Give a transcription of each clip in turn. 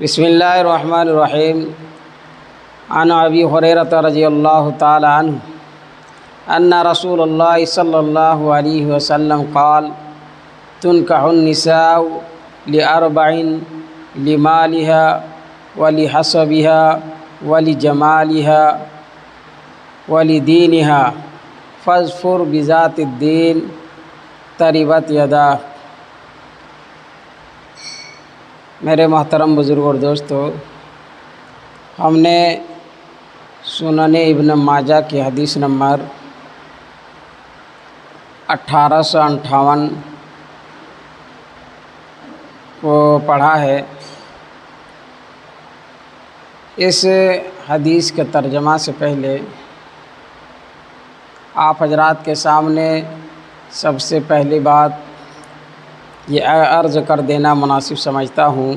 بسم اللہ الرحمن الرحیم عن ابی ہریرہ رضی اللہ تعالی عنہ ان رسول اللہ صلی اللہ علیہ وسلم قال تنکح النساء لأربع لمالها ولحسبها ولجمالها ولدینها فاظفر بذات الدین تربت یداک۔ میرے محترم بزرگ اور دوستو، ہم نے سنن ابن ماجہ کی حدیث نمبر 1858 کو پڑھا ہے۔ اس حدیث کے ترجمہ سے پہلے آپ حضرات کے سامنے سب سے پہلی بات یہ عرض کر دینا مناسب سمجھتا ہوں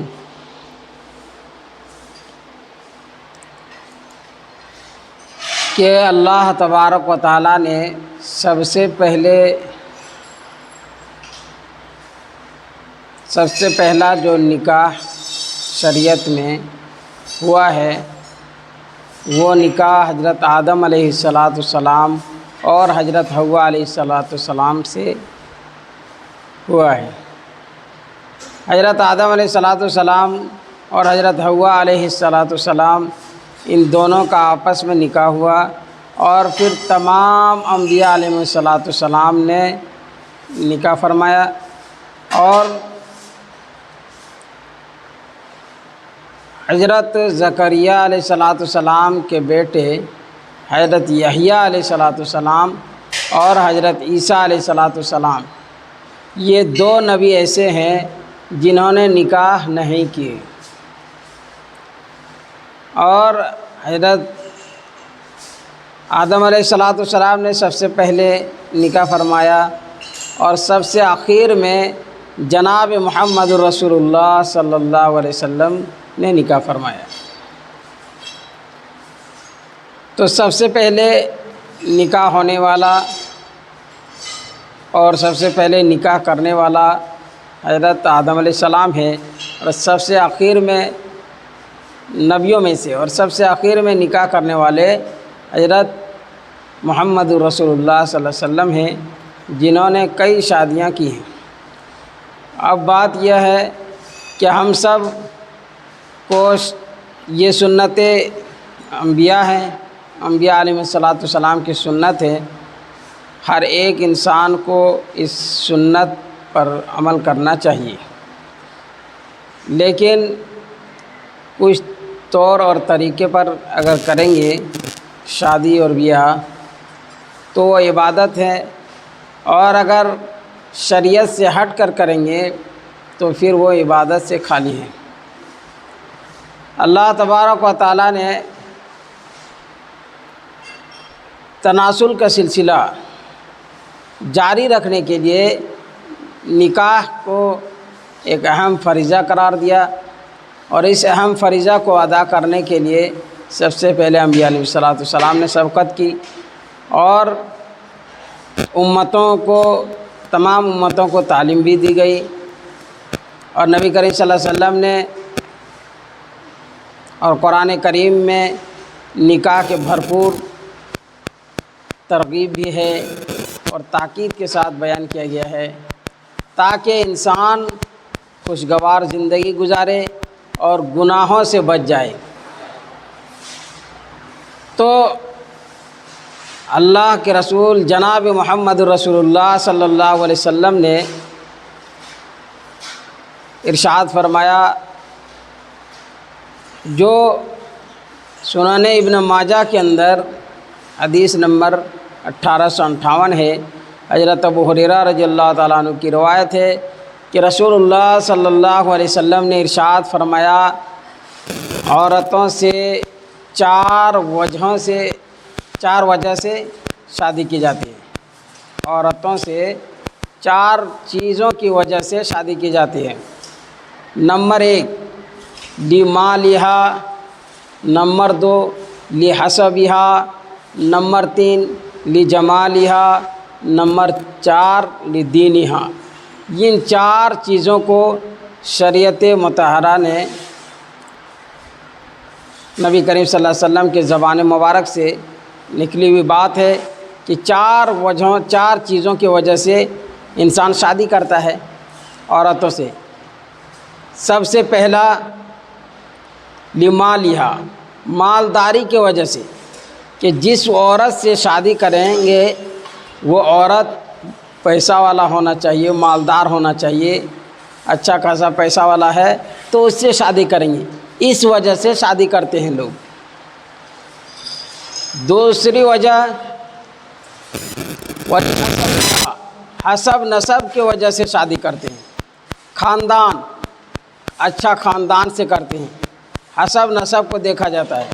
کہ اللہ تبارک و تعالیٰ نے سب سے پہلا جو نکاح شریعت میں ہوا ہے وہ نکاح حضرت آدم علیہ السلام اور حضرت حوا علیہ السلام سے ہوا ہے۔ حضرت آدم علیہ السلام اور حضرت حوا علیہ السلام ان دونوں کا آپس میں نکاح ہوا، اور پھر تمام انبیاء علیہ السلام نے نکاح فرمایا، اور حضرت زکریا علیہ السلام کے بیٹے حضرت یحییٰ علیہ السلام اور حضرت عیسیٰ علیہ السلام یہ دو نبی ایسے ہیں جنہوں نے نکاح نہیں کیے، اور حضرت آدم علیہ السلام نے سب سے پہلے نکاح فرمایا، اور سب سے آخر میں جناب محمد رسول اللہ صلی اللہ علیہ وسلم نے نکاح فرمایا۔ تو سب سے پہلے نکاح ہونے والا اور سب سے پہلے نکاح کرنے والا حضرت آدم علیہ السلام ہے، اور سب سے آخر میں نبیوں میں سے اور سب سے آخر میں نکاح کرنے والے حضرت محمد رسول اللہ صلی اللہ علیہ وسلم ہیں، جنہوں نے کئی شادیاں کی ہیں۔ اب بات یہ ہے کہ ہم سب کو یہ سنت انبیاء ہیں، انبیاء علیہ السلام کی سنت ہے، ہر ایک انسان کو اس سنت پر عمل کرنا چاہیے، لیکن کچھ طور اور طریقے پر اگر کریں گے شادی اور بیاہ تو وہ عبادت ہے، اور اگر شریعت سے ہٹ کر کریں گے تو پھر وہ عبادت سے خالی ہے۔ اللہ تبارک و تعالیٰ نے تناسل کا سلسلہ جاری رکھنے کے لیے نکاح کو ایک اہم فریضہ قرار دیا، اور اس اہم فریضہ کو ادا کرنے کے لیے سب سے پہلے انبیاء علیہ السلام نے سبقت کی، اور تمام امتوں کو تعلیم بھی دی گئی، اور نبی کریم صلی اللہ علیہ وسلم نے اور قرآن کریم میں نکاح کے بھرپور ترغیب بھی ہے اور تاکید کے ساتھ بیان کیا گیا ہے، تاکہ انسان خوشگوار زندگی گزارے اور گناہوں سے بچ جائے۔ تو اللہ کے رسول جناب محمد رسول اللہ صلی اللہ علیہ وسلم نے ارشاد فرمایا، جو سنن ابن ماجہ کے اندر حدیث نمبر 1858 ہے، حضرت ابو ہریرہ رضی اللہ تعالیٰ عنہ کی روایت ہے کہ رسول اللہ صلی اللہ علیہ وسلم نے ارشاد فرمایا، عورتوں سے چار وجہ سے شادی کی جاتی ہے، عورتوں سے 4 چیزوں کی وجہ سے شادی کی جاتی ہے۔ نمبر 1 لمالہا، نمبر 2 لحسبہا، نمبر 3 لجمالہا، نمبر 4 لدینہا۔ ان 4 چیزوں کو شریعت مطہرہ نے نبی کریم صلی اللہ علیہ وسلم کے زبان مبارک سے نکلی ہوئی بات ہے کہ چار چیزوں کی وجہ سے انسان شادی کرتا ہے عورتوں سے۔ سب سے پہلا لمالہا، مالداری کی وجہ سے، کہ جس عورت سے شادی کریں گے وہ عورت پیسہ والا ہونا چاہیے، مالدار ہونا چاہیے، اچھا خاصا پیسہ والا ہے تو اس سے شادی کریں گے، اس وجہ سے شادی کرتے ہیں لوگ۔ دوسری وجہ حسب نسب کی وجہ سے شادی کرتے ہیں، خاندان، اچھا خاندان سے کرتے ہیں، حسب نسب کو دیکھا جاتا ہے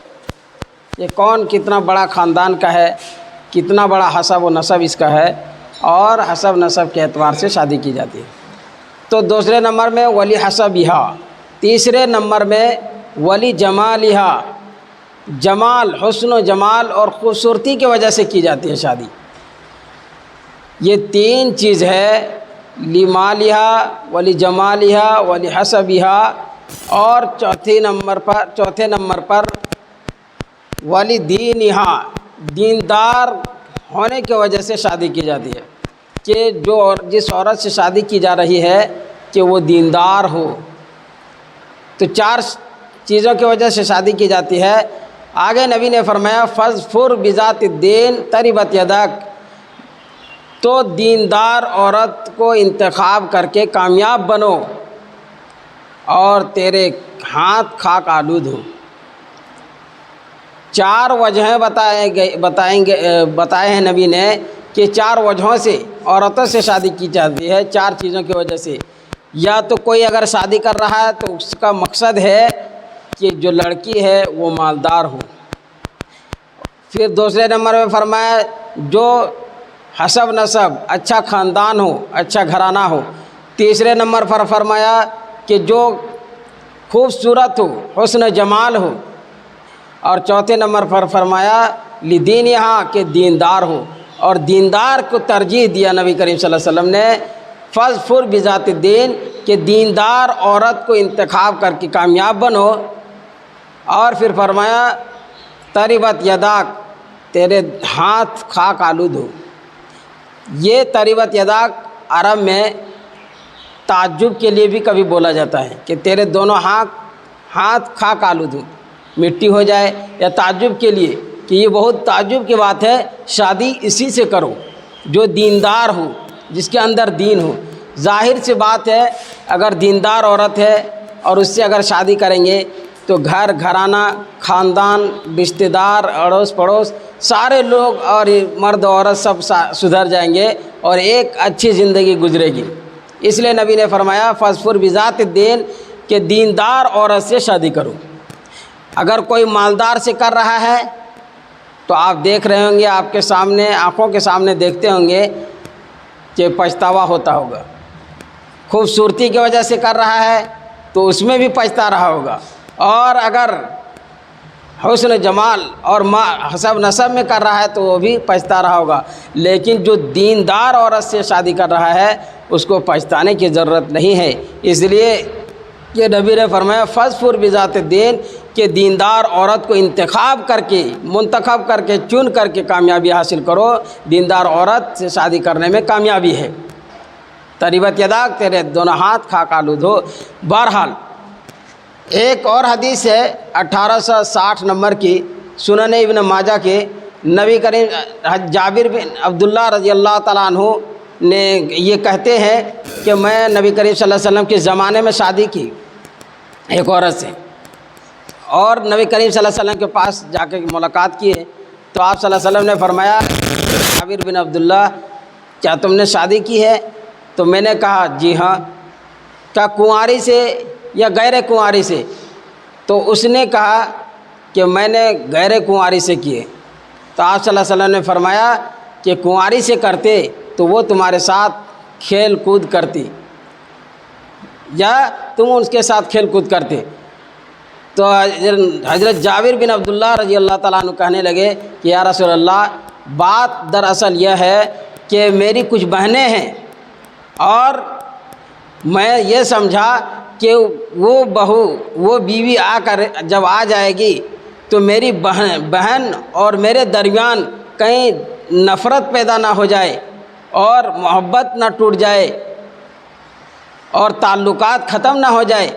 کہ کون کتنا بڑا خاندان کا ہے، کتنا بڑا حسب و نسب اس کا ہے، اور حسب نسب کے اعتبار سے شادی کی جاتی ہے۔ تو دوسرے نمبر میں ولی حسبہا، تیسرے نمبر میں ولی جمالہا، جمال، حسن و جمال اور خوبصورتی کی وجہ سے کی جاتی ہے شادی۔ یہ تین چیز ہے، لمالہا، ولی جمالہا، ولی حسبہا، اور چوتھے نمبر پر ولی دینہا، دیندار ہونے کی وجہ سے شادی کی جاتی ہے، کہ جس عورت سے شادی کی جا رہی ہے کہ وہ دیندار ہو۔ تو چار چیزوں کی وجہ سے شادی کی جاتی ہے۔ آگے نبی نے فرمایا فاظفر بذات الدین تربت یدک، تو دیندار عورت کو انتخاب کر کے کامیاب بنو اور تیرے ہاتھ خاک آلود ہو۔ چار وجہیں بتائے ہیں نبی نے کہ چار وجہوں سے عورتوں سے شادی کی جاتی ہے، چار چیزوں کی وجہ سے۔ یا تو کوئی اگر شادی کر رہا ہے تو اس کا مقصد ہے کہ جو لڑکی ہے وہ مالدار ہو۔ پھر دوسرے نمبر میں فرمایا جو حسب نسب، اچھا خاندان ہو، اچھا گھرانہ ہو۔ تیسرے نمبر پر فرمایا کہ جو خوبصورت ہو، حسن جمال ہو، اور چوتھے نمبر پر فرمایا لدینہا، کہ دیندار ہو، اور دیندار کو ترجیح دیا نبی کریم صلی اللہ علیہ وسلم نے، فاظفر بذات الدین، کہ دیندار عورت کو انتخاب کر کے کامیاب بنو۔ اور پھر فرمایا تربت یداک، تیرے ہاتھ خاک آلود ہو۔ یہ تربت یداک عرب میں تعجب کے لیے بھی کبھی بولا جاتا ہے کہ تیرے دونوں ہاتھ خاک آلود ہو، مٹی ہو جائے، یا تعجب کے لیے کہ یہ بہت تعجب کی بات ہے، شادی اسی سے کرو جو دیندار ہو، جس کے اندر دین ہو۔ ظاہر سی بات ہے اگر دیندار عورت ہے اور اس سے اگر شادی کریں گے تو گھر گھرانہ، خاندان، رشتہ دار، اڑوس پڑوس، سارے لوگ اور مرد عورت سب سدھر جائیں گے اور ایک اچھی زندگی گزرے گی۔ اس لیے نبی نے فرمایا فاظفر بذات الدین، کہ دیندار عورت سے شادی کرو۔ اگر کوئی مالدار سے کر رہا ہے تو آپ دیکھ رہے ہوں گے، آپ کے سامنے، آنکھوں کے سامنے دیکھتے ہوں گے کہ پچھتاوا ہوتا ہوگا۔ خوبصورتی کی وجہ سے کر رہا ہے تو اس میں بھی پچھتا رہا ہوگا، اور اگر حسن جمال اور حسب نسب میں کر رہا ہے تو وہ بھی پچھتا رہا ہوگا۔ لیکن جو دیندار عورت سے شادی کر رہا ہے اس کو پچھتانے کی ضرورت نہیں ہے۔ اس لیے یہ نبی نے فرمایا فاظفر بذات الدین، کہ دیندار عورت کو منتخب کر کے چن کر کے کامیابی حاصل کرو، دیندار عورت سے شادی کرنے میں کامیابی ہے۔ تربت یداک، تیرے دونوں ہاتھ خاک آلود ہو۔ بہرحال ایک اور حدیث ہے 1860 نمبر کی، سنن ابن ماجہ کے، نبی کریم جابر بن عبداللہ رضی اللہ تعالیٰ عنہ نے یہ کہتے ہیں کہ میں نبی کریم صلی اللہ علیہ وسلم کے زمانے میں شادی کی ایک عورت سے، اور نبی کریم صلی اللہ علیہ وسلم کے پاس جا کے ملاقات کی ہے تو آپ صلی اللہ علیہ وسلم نے فرمایا جابر بن عبداللہ کیا تم نے شادی کی ہے؟ تو میں نے کہا جی ہاں۔ کیا کنواری سے یا غیر کنواری سے؟ تو اس نے کہا کہ میں نے غیر کنواری سے کیے۔ تو آپ صلی اللہ علیہ وسلم نے فرمایا کہ کنواری سے کرتے تو وہ تمہارے ساتھ کھیل کود کرتی، یا تم اس کے ساتھ کھیل کود کرتے۔ تو حضرت جابر بن عبداللہ رضی اللہ تعالیٰ عنہ کہنے لگے کہ یا رسول اللہ، بات دراصل یہ ہے کہ میری کچھ بہنیں ہیں، اور میں یہ سمجھا کہ وہ بیوی جب آ جائے گی تو میری بہن اور میرے درمیان کہیں نفرت پیدا نہ ہو جائے اور محبت نہ ٹوٹ جائے اور تعلقات ختم نہ ہو جائے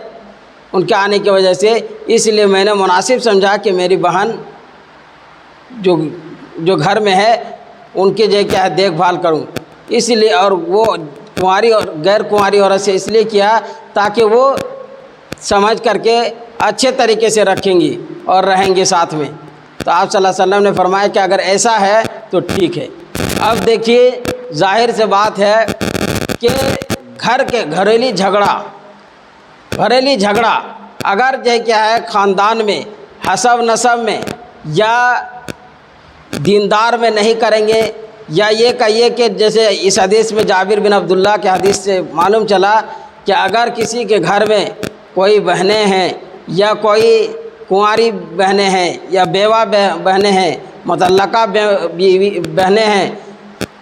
ان کے آنے کی وجہ سے، اس لیے میں نے مناسب سمجھا کہ میری بہن جو گھر میں ہے ان کی جو کیا ہے دیکھ بھال کروں، اس لیے، اور وہ کنواری اور غیر کنواری عورت سے اس لیے کیا تاکہ وہ سمجھ کر کے اچھے طریقے سے رکھیں گی اور رہیں گے ساتھ میں۔ تو آپ صلی اللہ علیہ وسلم نے فرمایا کہ اگر ایسا ہے تو ٹھیک ہے۔ اب دیکھیے ظاہر سے بات ہے کہ گھریلو جھگڑا اگر جو کیا ہے خاندان میں، حسب نسب میں یا دیندار میں نہیں کریں گے، یا یہ کہیے کہ جیسے اس حدیث میں جابر بن عبداللہ کے حدیث سے معلوم چلا کہ اگر کسی کے گھر میں کوئی بہنیں ہیں یا کوئی کنواری بہنیں ہیں یا بیوہ بہنیں ہیں، مطلقہ بہنیں ہیں،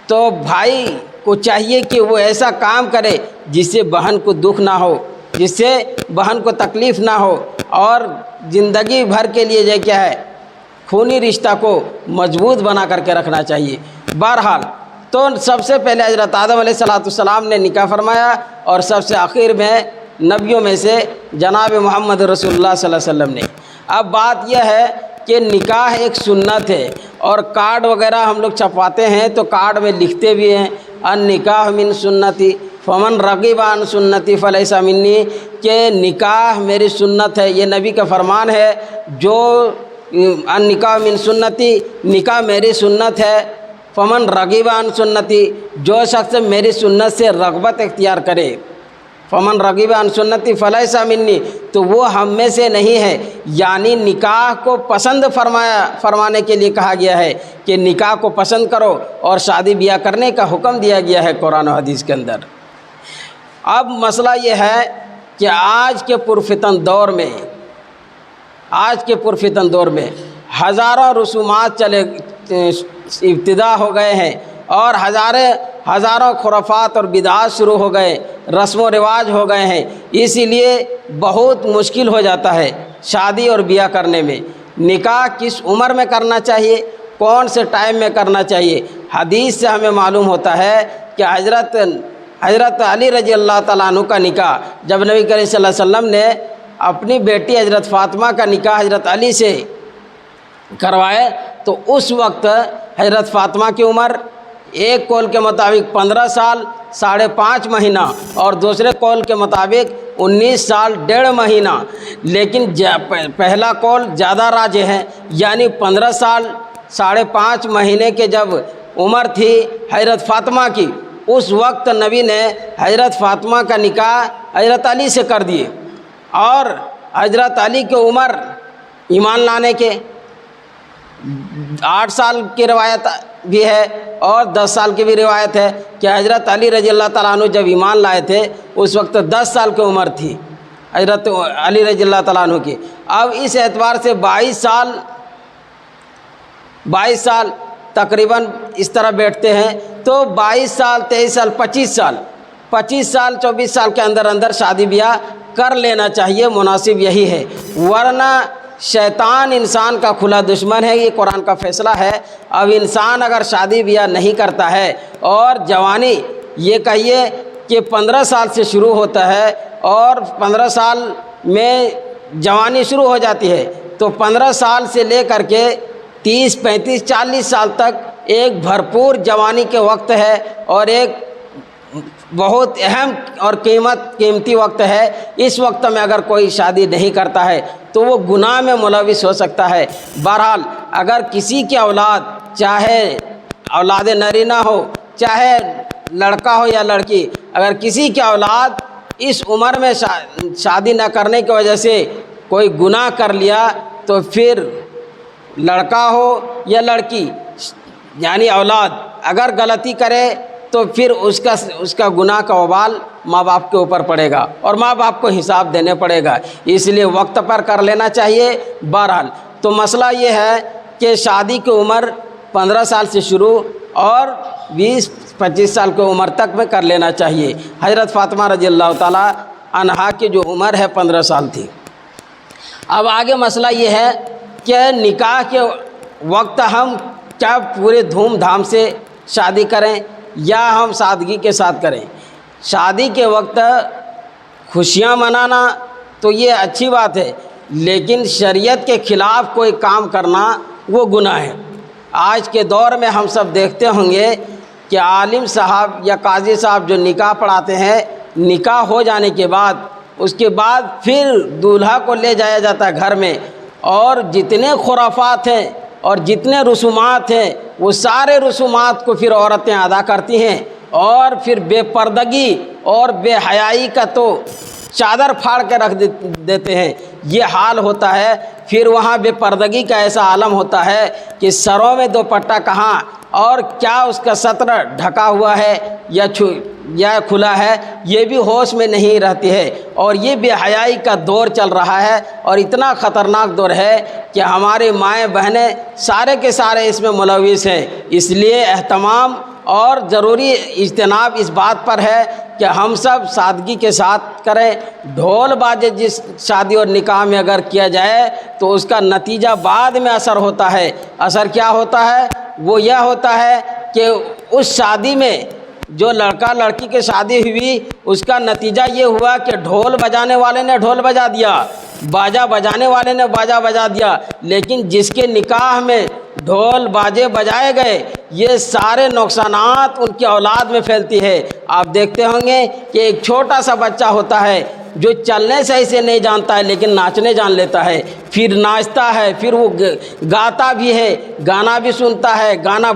تو بھائی کو چاہیے کہ وہ ایسا کام کرے جس سے بہن کو دکھ نہ ہو، جس سے بہن کو تکلیف نہ ہو، اور زندگی بھر کے لیے جو کیا ہے خونی رشتہ کو مضبوط بنا کر کے رکھنا چاہیے۔ بہرحال تو سب سے پہلے حضرت آدم علیہ السلام نے نکاح فرمایا، اور سب سے آخر میں نبیوں میں سے جناب محمد رسول اللہ صلی اللہ علیہ وسلم نے۔ اب بات یہ ہے کہ نکاح ایک سنت ہے، اور کارڈ وغیرہ ہم لوگ چھپواتے ہیں تو کارڈ میں لکھتے بھی ہیں النکاح من سنتی فمن رغب عن سنتی فلیس منی، کہ نکاح میری سنت ہے، یہ نبی کا فرمان ہے، جو النکاح من سنتی، نکاح میری سنت ہے، فمن رغب عن سنتی، جو شخص میری سنت سے رغبت اختیار کرے، فمن رغب عن سنتی فلیس منی، تو وہ ہم میں سے نہیں ہے۔ یعنی نکاح کو پسند فرمانے کے لیے کہا گیا ہے کہ نکاح کو پسند کرو، اور شادی بیاہ کرنے کا حکم دیا گیا ہے قرآن و حدیث کے اندر۔ اب مسئلہ یہ ہے کہ آج کے پرفتن دور میں ہزاروں رسومات ابتدا ہو گئے ہیں، اور ہزاروں خرافات اور بدعات شروع ہو گئے، رسم و رواج ہو گئے ہیں، اسی لیے بہت مشکل ہو جاتا ہے شادی اور بیاہ کرنے میں۔ نکاح کس عمر میں کرنا چاہیے، کون سے ٹائم میں کرنا چاہیے؟ حدیث سے ہمیں معلوم ہوتا ہے کہ حضرت علی رضی اللہ تعالیٰ عنہ کا نکاح جب نبی کریم صلی اللہ علیہ وسلم نے اپنی بیٹی حضرت فاطمہ کا نکاح حضرت علی سے کروائے، تو اس وقت حضرت فاطمہ کی عمر ایک قول کے مطابق 15 سال 5.5 مہینہ، اور دوسرے قول کے مطابق 19 سال 1.5 مہینہ، لیکن پہلا قول زیادہ راجح ہے، یعنی 15 سال 5.5 مہینے کے جب عمر تھی حضرت فاطمہ کی، اس وقت نبی نے حضرت فاطمہ کا نکاح حضرت علی سے کر دیے، اور حضرت علی کی عمر ایمان لانے کے 8 سال کی روایت بھی ہے اور 10 سال کی بھی روایت ہے کہ حضرت علی رضی اللہ تعالیٰ عنہ جب ایمان لائے تھے اس وقت 10 سال کی عمر تھی حضرت علی رضی اللہ تعالیٰ عنہ کی۔ اب اس اعتبار سے 22 سال تقریباً اس طرح بیٹھتے ہیں، تو 22 سال 23 سال 25 سال 24 سال کے اندر شادی بیاہ کر لینا چاہیے، مناسب یہی ہے، ورنہ شیطان انسان کا کھلا دشمن ہے، یہ قرآن کا فیصلہ ہے۔ اب انسان اگر شادی بیاہ نہیں کرتا ہے، اور جوانی یہ کہیے کہ 15 سال سے شروع ہوتا ہے، اور 15 سال میں جوانی شروع ہو جاتی ہے، تو 15 سال سے لے کر کے 30 35 40 سال تک ایک بھرپور جوانی کے وقت ہے، اور ایک بہت اہم اور قیمتی وقت ہے۔ اس وقت میں اگر کوئی شادی نہیں کرتا ہے تو وہ گناہ میں ملوث ہو سکتا ہے۔ بہرحال اگر کسی کی اولاد، چاہے اولاد نرینہ ہو چاہے لڑکا ہو یا لڑکی، اگر کسی کی اولاد اس عمر میں شادی نہ کرنے کی وجہ سے کوئی گناہ کر لیا، تو پھر لڑکا ہو یا لڑکی، یعنی اولاد اگر غلطی کرے تو پھر اس کا گناہ کا وبال ماں باپ کے اوپر پڑے گا، اور ماں باپ کو حساب دینے پڑے گا، اس لیے وقت پر کر لینا چاہیے۔ بہرحال تو مسئلہ یہ ہے کہ شادی کی عمر 15 سال سے شروع اور 20-25 سال کی عمر تک میں کر لینا چاہیے۔ حضرت فاطمہ رضی اللہ تعالیٰ عنہا کی جو عمر ہے 15 سال تھی۔ اب آگے مسئلہ یہ ہے کہ نکاح کے وقت ہم کیا پورے دھوم دھام سے شادی کریں یا ہم سادگی کے ساتھ کریں. شادی کے وقت خوشیاں منانا تو یہ اچھی بات ہے، لیکن شریعت کے خلاف کوئی کام کرنا وہ گناہ ہے. آج کے دور میں ہم سب دیکھتے ہوں گے کہ عالم صاحب یا قاضی صاحب جو نکاح پڑھاتے ہیں، نکاح ہو جانے کے بعد اس کے بعد پھر دولہا کو لے جایا جاتا ہے گھر میں، اور جتنے خرافات ہیں اور جتنے رسومات ہیں وہ سارے رسومات کو پھر عورتیں ادا کرتی ہیں، اور پھر بے پردگی اور بے حیائی کا تو چادر پھاڑ کے رکھ دیتے ہیں. یہ حال ہوتا ہے. پھر وہاں بے پردگی کا ایسا عالم ہوتا ہے کہ سروں میں دوپٹہ کہاں اور کیا اس کا سطر ڈھکا ہوا ہے یا کھلا ہے یہ بھی ہوش میں نہیں رہتی ہے. اور یہ بے حیائی کا دور چل رہا ہے، اور اتنا خطرناک دور ہے کہ ہمارے مائیں بہنیں سارے کے سارے اس میں ملوث ہیں. اس لیے اہتمام اور ضروری اجتناب اس بات پر ہے کہ ہم سب سادگی کے ساتھ کریں. ڈھول باجے جس شادی اور نکاح میں اگر کیا جائے تو اس کا نتیجہ بعد میں اثر ہوتا ہے. اثر کیا ہوتا ہے؟ وہ یہ ہوتا ہے کہ اس شادی میں جو لڑکا لڑکی کی شادی ہوئی اس کا نتیجہ یہ ہوا کہ ڈھول بجانے والے نے ڈھول بجا دیا، باجا بجانے والے نے باجا بجا دیا، لیکن جس کے نکاح میں ڈھول باجے بجائے گئے یہ سارے نقصانات ان کی اولاد میں پھیلتی ہے. آپ دیکھتے ہوں گے کہ ایک چھوٹا سا بچہ ہوتا ہے جو چلنے صحیح سے نہیں جانتا ہے لیکن ناچنے جان لیتا ہے، پھر ناچتا ہے، پھر وہ گاتا بھی ہے، گانا بھی سنتا ہے، گانا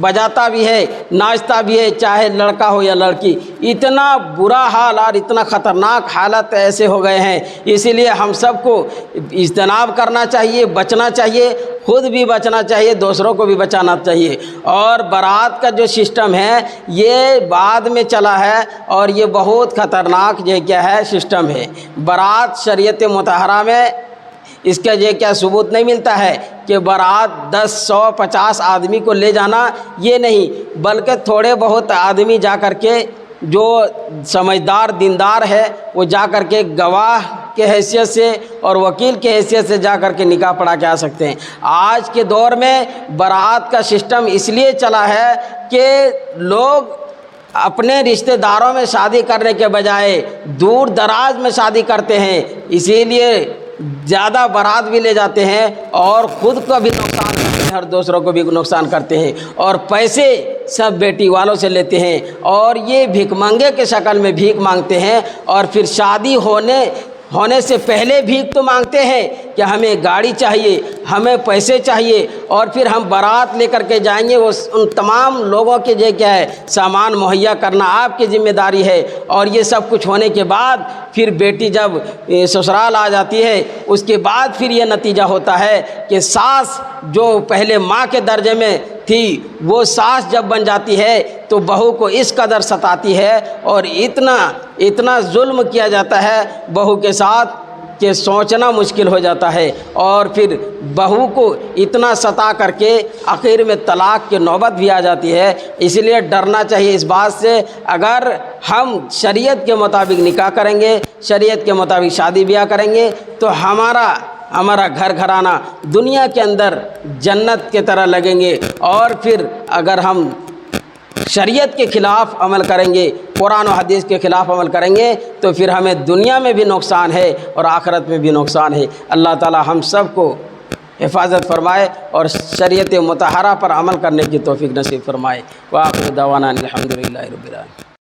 بجاتا بھی ہے، ناچتا بھی ہے، چاہے لڑکا ہو یا لڑکی. اتنا برا حال اور اتنا خطرناک حالت ایسے ہو گئے ہیں. اسی لیے ہم سب کو اجتناب کرنا چاہیے، بچنا چاہیے، خود بھی بچنا چاہیے، دوسروں کو بھی بچانا چاہیے. اور بارات کا جو سسٹم ہے یہ بعد میں چلا ہے، اور یہ بہت خطرناک یہ کیا ہے سسٹم ہے. بارات شریعت مطہرہ میں اس کا یہ کیا ثبوت نہیں ملتا ہے کہ بارات 10 100 50 آدمی کو لے جانا، یہ نہیں، بلکہ تھوڑے بہت آدمی جا کر کے جو سمجھدار دیندار ہے وہ جا کر کے گواہ کے حیثیت سے اور وکیل کے حیثیت سے جا کر کے نکاح پڑھا کے آ سکتے ہیں. آج کے دور میں بارات کا سسٹم اس لیے چلا ہے کہ لوگ اپنے رشتہ داروں میں شادی کرنے کے بجائے دور دراز میں شادی کرتے ہیں، اسی لیے زیادہ بارات بھی لے جاتے ہیں اور خود کو بھی نقصان کرتے ہیں اور دوسروں کو بھی نقصان کرتے ہیں، اور پیسے سب بیٹی والوں سے لیتے ہیں، اور یہ بھیک مانگے کے شکل میں بھیک مانگتے ہیں، اور پھر شادی ہونے سے پہلے بھیک تو مانگتے ہیں کہ ہمیں گاڑی چاہیے، ہمیں پیسے چاہیے، اور پھر ہم بارات لے کر کے جائیں گے، وہ ان تمام لوگوں کے جو کیا ہے سامان مہیا کرنا آپ کی ذمہ داری ہے. اور یہ سب کچھ ہونے کے بعد پھر بیٹی جب سسرال آ جاتی ہے اس کے بعد پھر یہ نتیجہ ہوتا ہے کہ ساس جو پہلے ماں کے درجے میں تھی وہ ساس جب بن جاتی ہے تو بہو کو اس قدر ستاتی ہے اور اتنا ظلم کیا جاتا ہے بہو کے ساتھ کہ سوچنا مشکل ہو جاتا ہے. اور پھر بہو کو اتنا ستا کر کے آخر میں طلاق کی نوبت بھی آ جاتی ہے. اس لیے ڈرنا چاہیے اس بات سے. اگر ہم شریعت کے مطابق نکاح کریں گے، شریعت کے مطابق شادی بیاہ کریں گے تو ہمارا گھر گھرانہ دنیا کے اندر جنت کی طرح لگیں گے. اور پھر اگر ہم شریعت کے خلاف عمل کریں گے، قرآن و حدیث کے خلاف عمل کریں گے تو پھر ہمیں دنیا میں بھی نقصان ہے اور آخرت میں بھی نقصان ہے. اللہ تعالی ہم سب کو حفاظت فرمائے اور شریعت مطہرہ پر عمل کرنے کی توفیق نصیب فرمائے. وآخر دعوانا الحمدللہ رب العالمین.